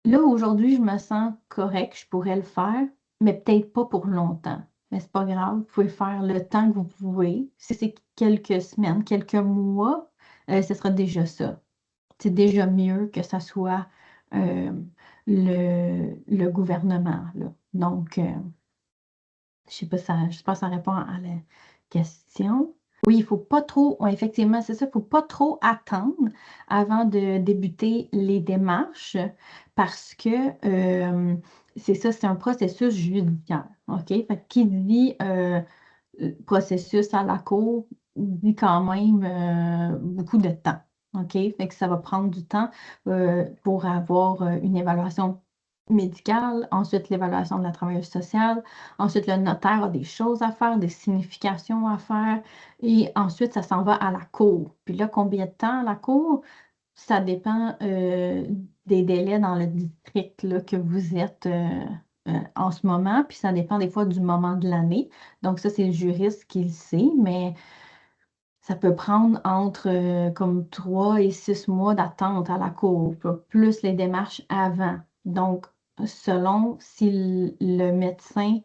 là, aujourd'hui, je me sens correct, je pourrais le faire, mais peut-être pas pour longtemps. Mais c'est pas grave, vous pouvez faire le temps que vous pouvez. Si c'est quelques semaines, quelques mois, ce sera déjà ça. C'est déjà mieux que ça soit euh, le gouvernement, là. Donc, je sais pas, je sais pas si ça répond à la question. Oui, il faut pas trop, ouais, effectivement, c'est ça, il faut pas trop attendre avant de débuter les démarches parce que c'est ça, c'est un processus judiciaire. OK? Fait que qui dit processus à la cour dit quand même beaucoup de temps. OK? Fait que ça va prendre du temps pour avoir une évaluation médicale, ensuite l'évaluation de la travailleuse sociale, ensuite le notaire a des choses à faire, des significations à faire, et ensuite ça s'en va à la cour. Puis là, combien de temps à la cour? Ça dépend des délais dans le district là, que vous êtes en ce moment, puis ça dépend des fois du moment de l'année. Donc ça, c'est le juriste qui le sait, mais ça peut prendre entre comme 3 et 6 mois d'attente à la cour, plus les démarches avant. Donc, selon si le médecin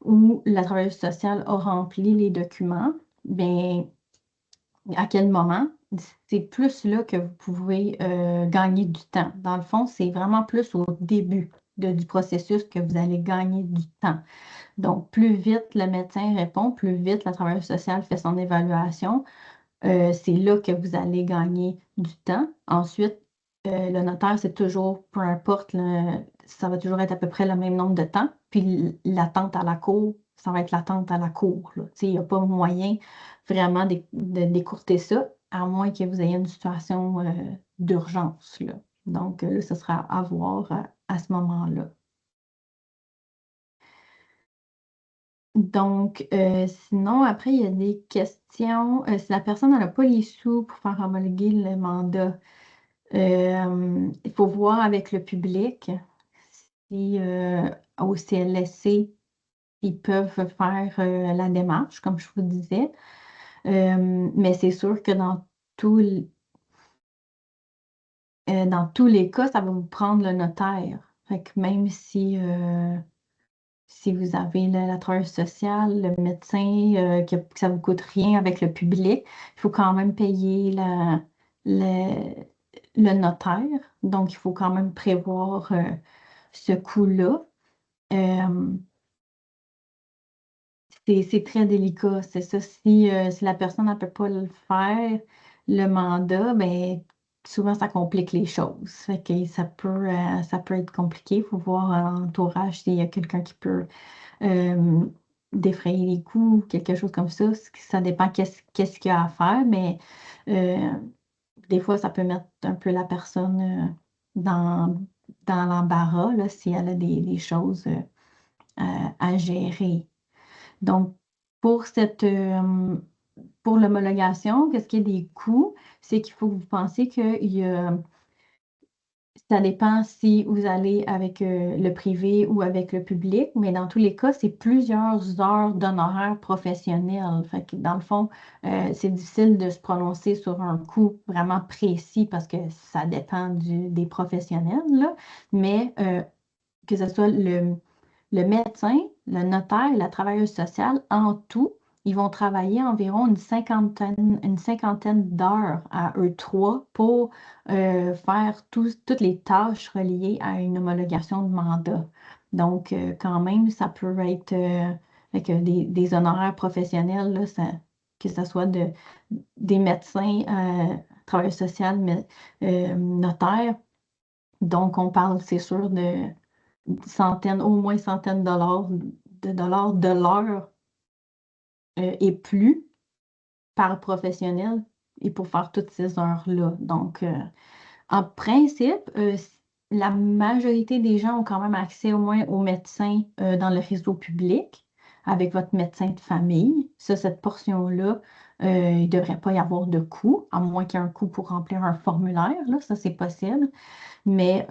ou la travailleuse sociale a rempli les documents, bien, à quel moment, c'est plus là que vous pouvez gagner du temps. Dans le fond, c'est vraiment plus au début du processus que vous allez gagner du temps. Donc, plus vite le médecin répond, plus vite la travailleuse sociale fait son évaluation. C'est là que vous allez gagner du temps. Ensuite, le notaire, c'est toujours, peu importe, ça va toujours être à peu près le même nombre de temps. Puis l'attente à la cour, ça va être l'attente à la cour, là. Tu sais, il n'y a pas moyen vraiment d'écourter ça, à moins que vous ayez une situation d'urgence, là. Donc, là, ce sera à voir à ce moment-là. Donc, sinon, après, il y a des questions. Si la personne n'a pas les sous pour faire homologuer le mandat, il faut voir avec le public si au CLSC, ils peuvent faire la démarche, comme je vous disais. Mais c'est sûr que dans tous les cas, ça va vous prendre le notaire. Fait que même si vous avez la travailleuse sociale, le médecin, que ça ne vous coûte rien avec le public, il faut quand même payer le, le notaire. Donc, il faut quand même prévoir ce coût-là. Euh, c'est très délicat, c'est ça. Si la personne ne peut pas le faire, le mandat, ben, souvent ça complique les choses. Fait que ça peut être compliqué. Il faut voir à l'entourage s'il y a quelqu'un qui peut euh, défrayer les coûts, quelque chose comme ça. Ça dépend qu'est-ce qu'il y a à faire, mais euh, des fois, ça peut mettre un peu la personne dans l'embarras là, si elle a des choses à gérer. Donc, pour pour l'homologation, qu'est-ce qu'il y a des coûts? C'est qu'il faut que vous pensiez qu'il y a Ça dépend si vous allez avec le privé ou avec le public, mais dans tous les cas, c'est plusieurs heures d'honoraires professionnels. Fait que dans le fond, c'est difficile de se prononcer sur un coût vraiment précis parce que ça dépend des professionnels, là. Mais que ce soit le médecin, le notaire et la travailleuse sociale, en tout, ils vont travailler environ une cinquantaine d'heures à eux trois pour faire toutes les tâches reliées à une homologation de mandat. Donc, quand même, ça peut être avec des honoraires professionnels, là, que ce soit des médecins, travailleurs sociaux, notaires. Donc, on parle, c'est sûr, de centaines, au moins centaines de l'heure et plus par professionnel et pour faire toutes ces heures-là. Donc, en principe, la majorité des gens ont quand même accès au moins aux médecins dans le réseau public avec votre médecin de famille. Ça, cette portion-là, il ne devrait pas y avoir de coût, à moins qu'il y ait un coût pour remplir un formulaire. Là, ça, c'est possible. Mais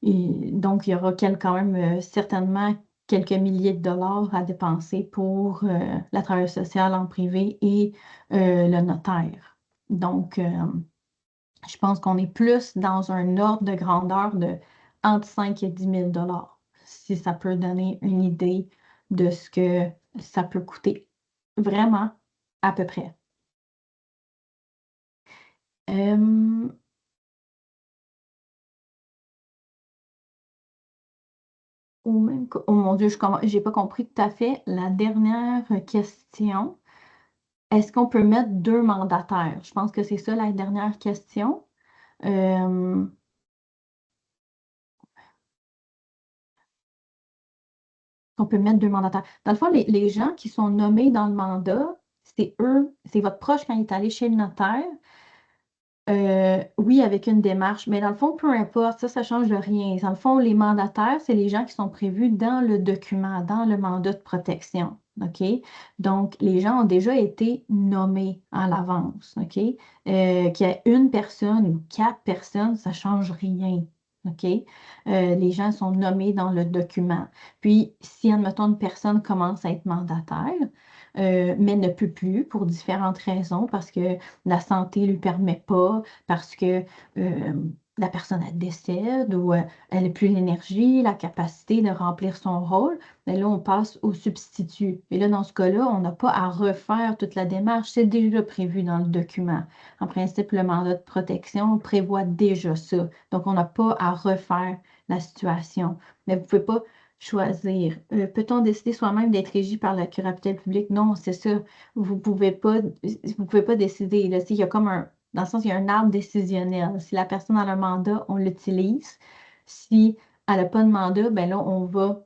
donc, il y aura quand même certainement quelques milliers de dollars à dépenser pour la travailleuse sociale en privé et le notaire. Donc, je pense qu'on est plus dans un ordre de grandeur de entre 5 et 10 000 dollars, si ça peut donner une idée de ce que ça peut coûter. Vraiment, à peu près. Euh, oh mon Dieu, je n'ai pas compris tout à fait la dernière question. Est-ce qu'on peut mettre deux mandataires? Je pense que c'est ça la dernière question. Euh, on peut mettre deux mandataires. Dans le fond, les gens qui sont nommés dans le mandat, c'est eux, c'est votre proche quand il est allé chez le notaire. Oui, avec une démarche, mais dans le fond, peu importe, ça change de rien. Dans le fond, les mandataires, c'est les gens qui sont prévus dans le document, dans le mandat de protection. OK? Donc, les gens ont déjà été nommés à l'avance. OK? Qu'il y ait une personne ou quatre personnes, ça ne change rien. OK? Les gens sont nommés dans le document. Puis, si, admettons, une personne commence à être mandataire, mais ne peut plus pour différentes raisons, parce que la santé ne lui permet pas, parce que euh, la personne elle décède ou elle n'a plus l'énergie, la capacité de remplir son rôle, mais là, on passe au substitut. Et là, dans ce cas-là, on n'a pas à refaire toute la démarche, c'est déjà prévu dans le document. En principe, le mandat de protection prévoit déjà ça. Donc, on n'a pas à refaire la situation. Mais vous ne pouvez pas choisir. Peut-on décider soi-même d'être régi par la curatelle publique? Non, c'est ça. Vous pouvez pas décider. Là, il y a comme dans le sens, il y a un arbre décisionnel. Si la personne a un mandat, on l'utilise. Si elle n'a pas de mandat, ben là, on va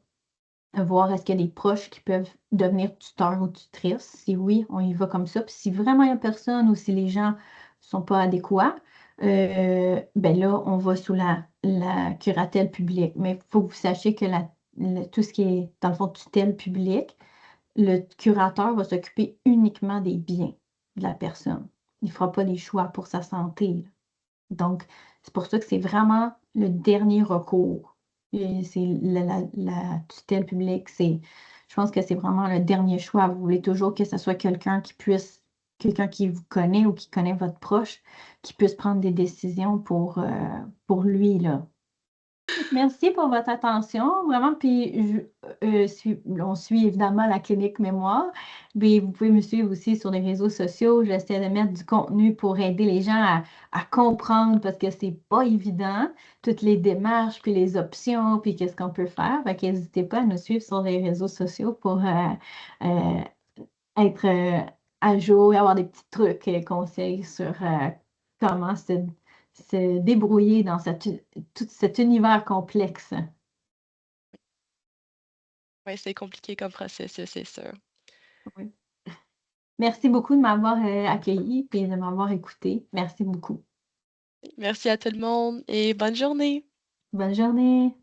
voir est-ce qu'il y a des proches qui peuvent devenir tuteurs ou tutrices. Si oui, on y va comme ça. Puis si vraiment il n'y a personne ou si les gens ne sont pas adéquats, ben là, on va sous la curatelle publique. Mais il faut que vous sachiez que tout ce qui est, dans le fond, tutelle publique, le curateur va s'occuper uniquement des biens de la personne. Il ne fera pas des choix pour sa santé, là. Donc, c'est pour ça que c'est vraiment le dernier recours. Et c'est la tutelle publique, je pense que c'est vraiment le dernier choix. Vous voulez toujours que ce soit quelqu'un qui vous connaît ou qui connaît votre proche, qui puisse prendre des décisions pour lui, là. Merci pour votre attention, vraiment. Puis, on suit évidemment la clinique mémoire, mais vous pouvez me suivre aussi sur les réseaux sociaux. J'essaie de mettre du contenu pour aider les gens à comprendre parce que c'est pas évident, toutes les démarches, puis les options, puis qu'est-ce qu'on peut faire. Fait qu'hésitez pas à nous suivre sur les réseaux sociaux pour euh, être à jour et avoir des petits trucs et conseils sur comment se débrouiller dans tout cet univers complexe.
Ouais, c'est compliqué comme processus, c'est sûr.
Oui. Merci beaucoup de m'avoir accueilli et de m'avoir écouté. Merci beaucoup.
Merci à tout le monde et bonne journée!
Bonne journée.